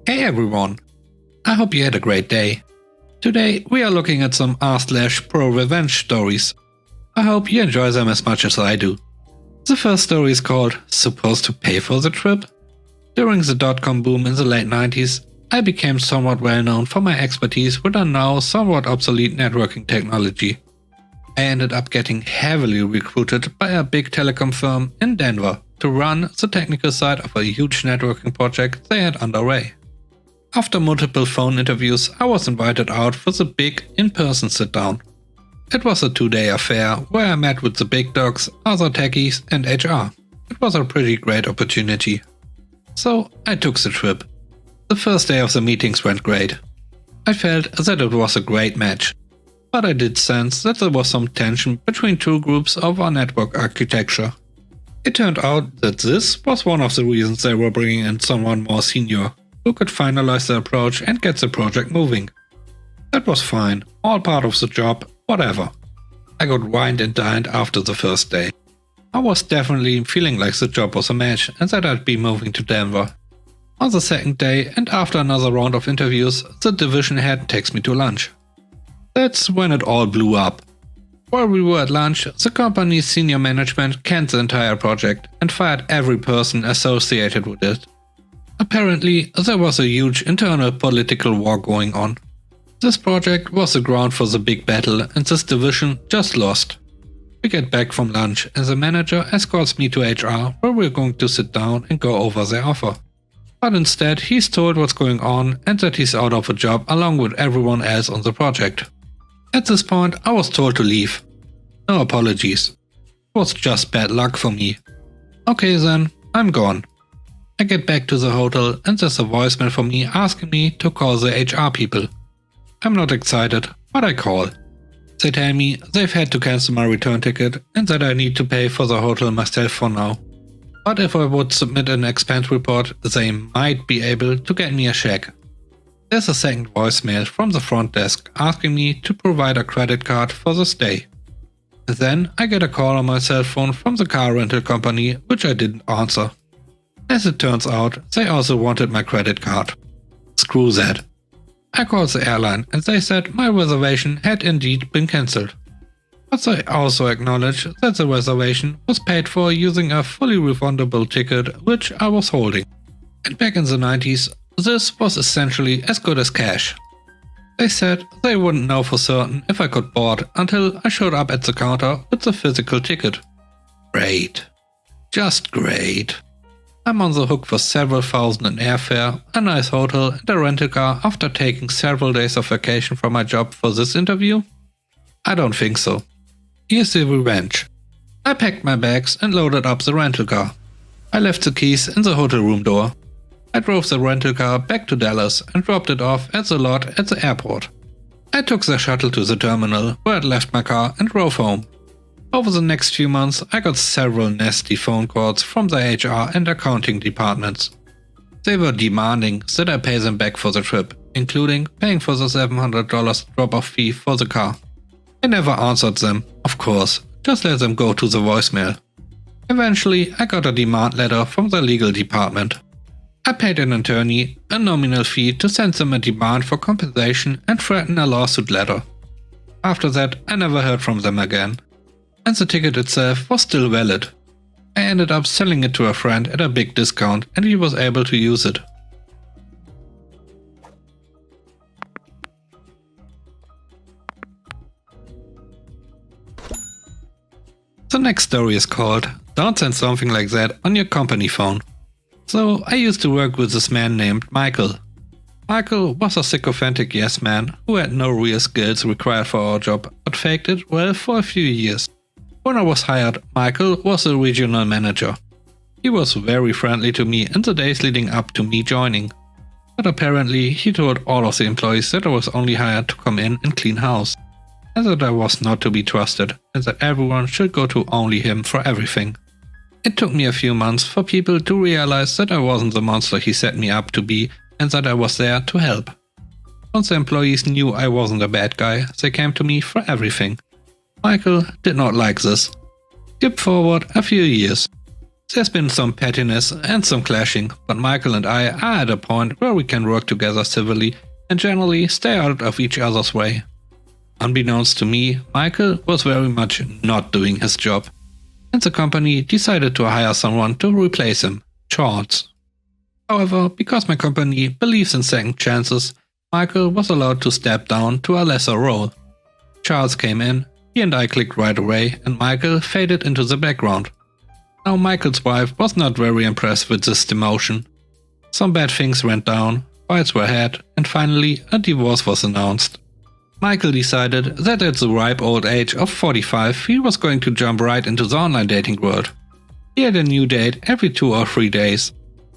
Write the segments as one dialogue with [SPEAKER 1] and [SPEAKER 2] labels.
[SPEAKER 1] Hey everyone! I hope you had a great day. Today we are looking at some r/pro revenge stories. I hope you enjoy them as much as I do. The first story is called Supposed to Pay for the Trip? During the dot-com boom in the late 90s, I became somewhat well known for my expertise with a now somewhat obsolete networking technology. I ended up getting heavily recruited by a big telecom firm in Denver to run the technical side of a huge networking project they had underway. After multiple phone interviews, I was invited out for the big in-person sit-down. It was a 2-day affair where I met with the big dogs, other techies and HR. It was a pretty great opportunity. So I took the trip. The first day of the meetings went great. I felt that it was a great match. But I did sense that there was some tension between two groups of our network architecture. It turned out that this was one of the reasons they were bringing in someone more senior, who could finalize the approach and get the project moving. That was fine, all part of the job, whatever. I got wined and dined after the first day. I was definitely feeling like the job was a match and that I'd be moving to Denver. On the second day and after another round of interviews, the division head takes me to lunch. That's when it all blew up. While we were at lunch, the company's senior management canned the entire project and fired every person associated with it. Apparently, there was a huge internal political war going on. This project was the ground for the big battle and this division just lost. We get back from lunch and the manager escorts me to HR where we're going to sit down and go over their offer. But instead he's told what's going on and that he's out of a job along with everyone else on the project. At this point I was told to leave. No apologies. It was just bad luck for me. Okay then, I'm gone. I get back to the hotel and there's a voicemail for me asking me to call the HR people. I'm not excited, but I call. They tell me they've had to cancel my return ticket and that I need to pay for the hotel myself for now. But if I would submit an expense report, they might be able to get me a check. There's a second voicemail from the front desk asking me to provide a credit card for the stay. Then I get a call on my cell phone from the car rental company, which I didn't answer. As it turns out, they also wanted my credit card. Screw that. I called the airline and they said my reservation had indeed been cancelled. But they also acknowledged that the reservation was paid for using a fully refundable ticket which I was holding. And back in the 90s, this was essentially as good as cash. They said they wouldn't know for certain if I could board until I showed up at the counter with the physical ticket. Great. Just great. I'm on the hook for several thousand in airfare, a nice hotel and a rental car after taking several days of vacation from my job for this interview? I don't think so. Here's the revenge. I packed my bags and loaded up the rental car. I left the keys in the hotel room door. I drove the rental car back to Dallas and dropped it off at the lot at the airport. I took the shuttle to the terminal where I'd left my car and drove home. Over the next few months, I got several nasty phone calls from the HR and accounting departments. They were demanding that I pay them back for the trip, including paying for the $700 drop-off fee for the car. I never answered them, of course, just let them go to the voicemail. Eventually, I got a demand letter from the legal department. I paid an attorney a nominal fee to send them a demand for compensation and threaten a lawsuit letter. After that, I never heard from them again. And the ticket itself was still valid. I ended up selling it to a friend at a big discount and he was able to use it. The next story is called Don't Send Something Like That on Your Company Phone. So I used to work with this man named Michael. Michael was a sycophantic yes man who had no real skills required for our job but faked it well for a few years. When I was hired, Michael was the regional manager. He was very friendly to me in the days leading up to me joining. But apparently he told all of the employees that I was only hired to come in and clean house, and that I was not to be trusted and that everyone should go to only him for everything. It took me a few months for people to realize that I wasn't the monster he set me up to be and that I was there to help. Once the employees knew I wasn't a bad guy, they came to me for everything. Michael did not like this. Skip forward a few years. There's been some pettiness and some clashing, but Michael and I are at a point where we can work together civilly and generally stay out of each other's way. Unbeknownst to me, Michael was very much not doing his job, and the company decided to hire someone to replace him, Charles. However, because my company believes in second chances, Michael was allowed to step down to a lesser role. Charles came in, he and I clicked right away, and Michael faded into the background. Now Michael's wife was not very impressed with this demotion. Some bad things went down, fights were had, and finally a divorce was announced. Michael decided that at the ripe old age of 45 he was going to jump right into the online dating world. He had a new date every 2 or 3 days,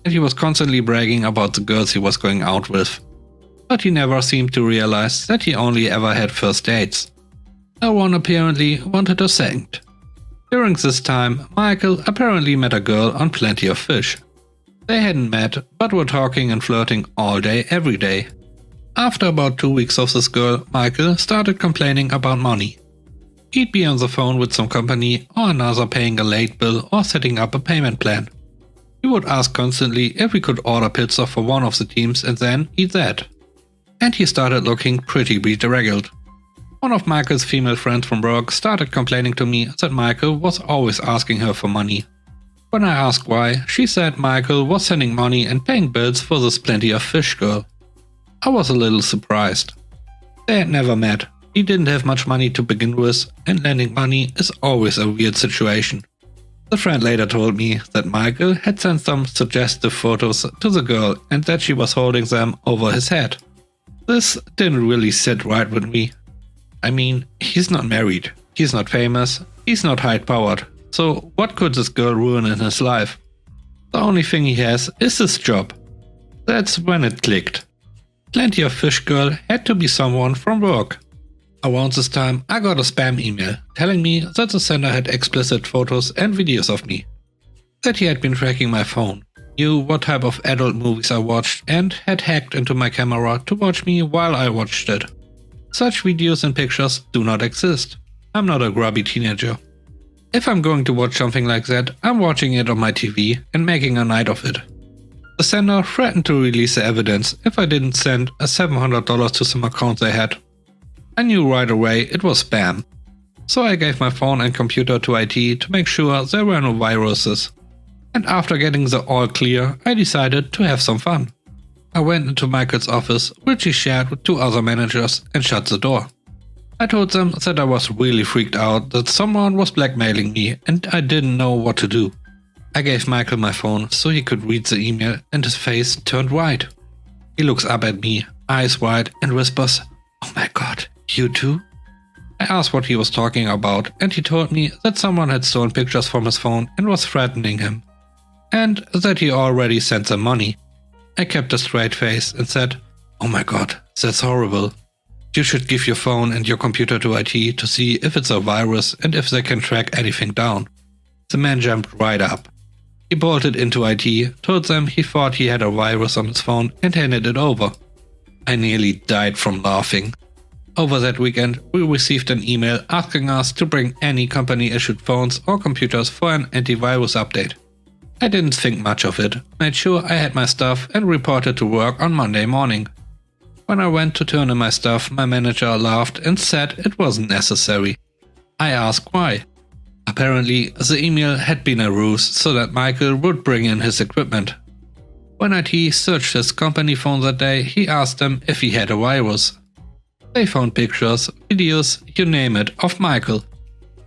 [SPEAKER 1] and he was constantly bragging about the girls he was going out with. But he never seemed to realize that he only ever had first dates. No one apparently wanted a second. During this time, Michael apparently met a girl on Plenty of Fish. They hadn't met, but were talking and flirting all day every day. After about 2 weeks of this girl, Michael started complaining about money. He'd be on the phone with some company or another paying a late bill or setting up a payment plan. He would ask constantly if we could order pizza for one of the teams and then eat that. And he started looking pretty bedraggled. One of Michael's female friends from work started complaining to me that Michael was always asking her for money. When I asked why, she said Michael was sending money and paying bills for this Plenty of Fish girl. I was a little surprised. They had never met, he didn't have much money to begin with, and lending money is always a weird situation. The friend later told me that Michael had sent some suggestive photos to the girl and that she was holding them over his head. This didn't really sit right with me. I mean, he's not married, he's not famous, he's not high-powered, so what could this girl ruin in his life? The only thing he has is his job. That's when it clicked. Plenty of Fish girl had to be someone from work. Around this time I got a spam email telling me that the sender had explicit photos and videos of me. That he had been tracking my phone, knew what type of adult movies I watched and had hacked into my camera to watch me while I watched it. Such videos and pictures do not exist. I'm not a grubby teenager. If I'm going to watch something like that, I'm watching it on my TV and making a night of it. The sender threatened to release the evidence if I didn't send a $700 to some account they had. I knew right away it was spam. So I gave my phone and computer to IT to make sure there were no viruses. And after getting the all clear, I decided to have some fun. I went into Michael's office, which he shared with 2 other managers, and shut the door. I told them that I was really freaked out that someone was blackmailing me and I didn't know what to do. I gave Michael my phone so he could read the email and his face turned white. He looks up at me, eyes wide, and whispers, "Oh my god, you too?" I asked what he was talking about and he told me that someone had stolen pictures from his phone and was threatening him. And that he already sent them money. I kept a straight face and said, "Oh my god, that's horrible. You should give your phone and your computer to IT to see if it's a virus and if they can track anything down." The man jumped right up. He bolted into IT, told them he thought he had a virus on his phone and handed it over. I nearly died from laughing. Over that weekend, we received an email asking us to bring any company-issued phones or computers for an antivirus update. I didn't think much of it, made sure I had my stuff and reported to work on Monday morning. When I went to turn in my stuff, my manager laughed and said it wasn't necessary. I asked why. Apparently, the email had been a ruse so that Michael would bring in his equipment. When IT searched his company phone that day, he asked them if he had a virus. They found pictures, videos, you name it, of Michael.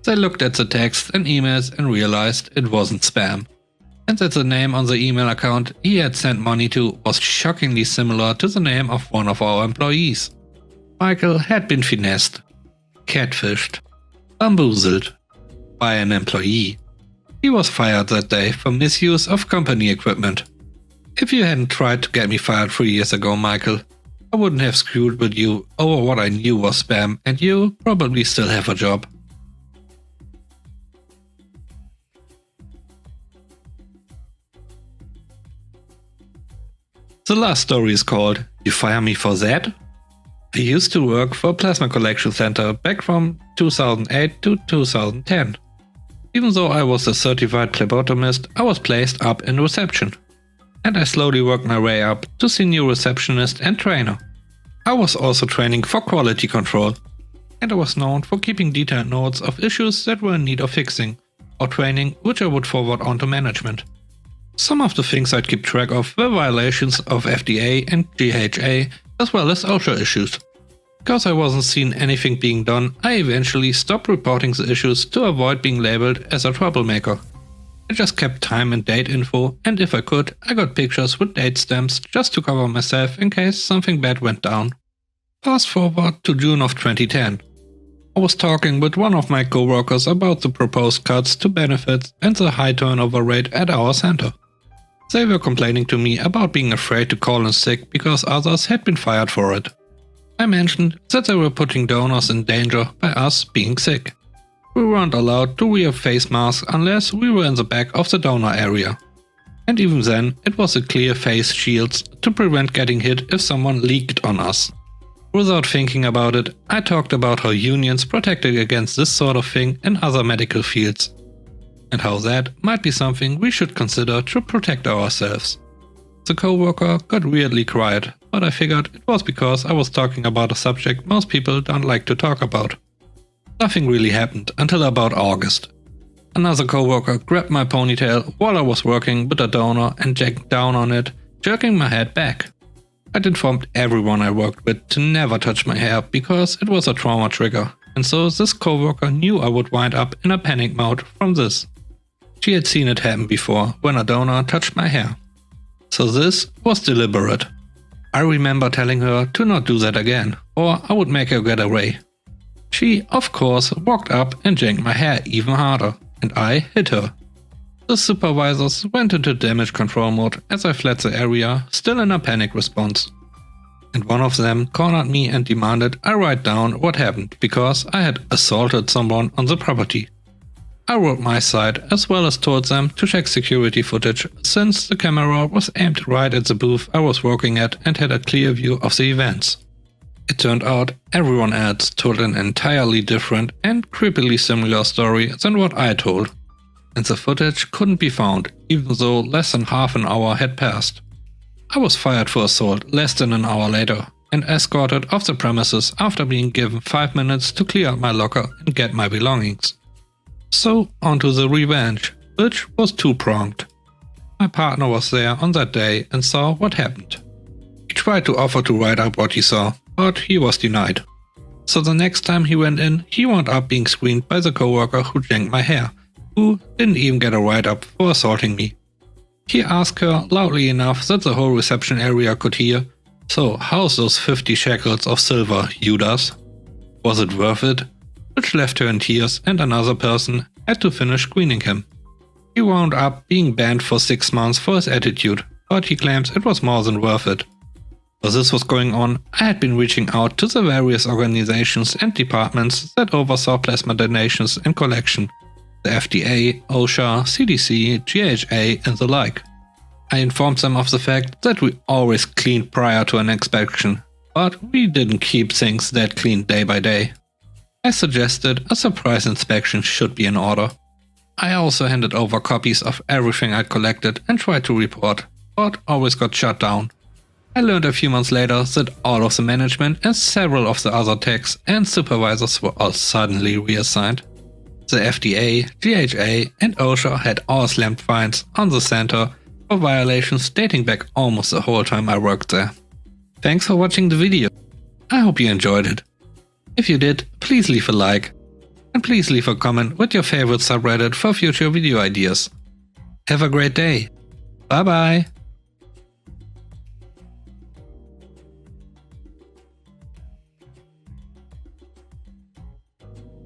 [SPEAKER 1] They looked at the text and emails and realized it wasn't spam. And that the name on the email account he had sent money to was shockingly similar to the name of one of our employees. Michael had been finessed, catfished, bamboozled by an employee. He was fired that day for misuse of company equipment. If you hadn't tried to get me fired 3 years ago, Michael, I wouldn't have screwed with you over what I knew was spam and you probably still have a job. The last story is called "You Fire Me For That?" I used to work for a plasma collection center back from 2008 to 2010. Even though I was a certified phlebotomist, I was placed up in reception. And I slowly worked my way up to senior receptionist and trainer. I was also training for quality control. And I was known for keeping detailed notes of issues that were in need of fixing, or training which I would forward on to management. Some of the things I'd keep track of were violations of FDA and GHA, as well as OSHA issues. Because I wasn't seeing anything being done, I eventually stopped reporting the issues to avoid being labeled as a troublemaker. I just kept time and date info, and if I could, I got pictures with date stamps just to cover myself in case something bad went down. Fast forward to June of 2010. I was talking with one of my coworkers about the proposed cuts to benefits and the high turnover rate at our center. They were complaining to me about being afraid to call in sick because others had been fired for it. I mentioned that they were putting donors in danger by us being sick. We weren't allowed to wear face masks unless we were in the back of the donor area. And even then, it was a clear face shields to prevent getting hit if someone leaked on us. Without thinking about it, I talked about how unions protected against this sort of thing in other medical fields, and how that might be something we should consider to protect ourselves. The coworker got weirdly quiet, but I figured it was because I was talking about a subject most people don't like to talk about. Nothing really happened until about August. Another coworker grabbed my ponytail while I was working with a donor and jacked down on it, jerking my head back. I'd informed everyone I worked with to never touch my hair because it was a trauma trigger, and so this coworker knew I would wind up in a panic mode from this. She had seen it happen before when a donor touched my hair. So this was deliberate. I remember telling her to not do that again, or I would make her get away. She, of course, walked up and yanked my hair even harder, and I hit her. The supervisors went into damage control mode as I fled the area, still in a panic response. And one of them cornered me and demanded I write down what happened because I had assaulted someone on the property. I wrote my side as well as told them to check security footage since the camera was aimed right at the booth I was working at and had a clear view of the events. It turned out everyone else told an entirely different and creepily similar story than what I told. And the footage couldn't be found, even though less than half an hour had passed. I was fired for assault less than an hour later, and escorted off the premises after being given 5 minutes to clear out my locker and get my belongings. So onto the revenge, which was two-pronged. My partner was there on that day and saw what happened. He tried to offer to write up what he saw, but he was denied. So the next time he went in, he wound up being screened by the coworker who yanked my hair, who didn't even get a write-up for assaulting me. He asked her loudly enough that the whole reception area could hear, "So how's those 50 shekels of silver, Judas? Was it worth it?" Which left her in tears, and another person had to finish screening him. He wound up being banned for 6 months for his attitude, but he claims it was more than worth it. While this was going on, I had been reaching out to the various organizations and departments that oversaw plasma donations and collection. The FDA, OSHA, CDC, GHA and the like. I informed them of the fact that we always cleaned prior to an inspection, but we didn't keep things that clean day by day. I suggested a surprise inspection should be in order. I also handed over copies of everything I'd collected and tried to report, but always got shut down. I learned a few months later that all of the management and several of the other techs and supervisors were all suddenly reassigned. The FDA, GHA and OSHA had all slammed fines on the center for violations dating back almost the whole time I worked there. Thanks for watching the video. I hope you enjoyed it. If you did, please leave a like. And please leave a comment with your favorite subreddit for future video ideas. Have a great day. Bye bye.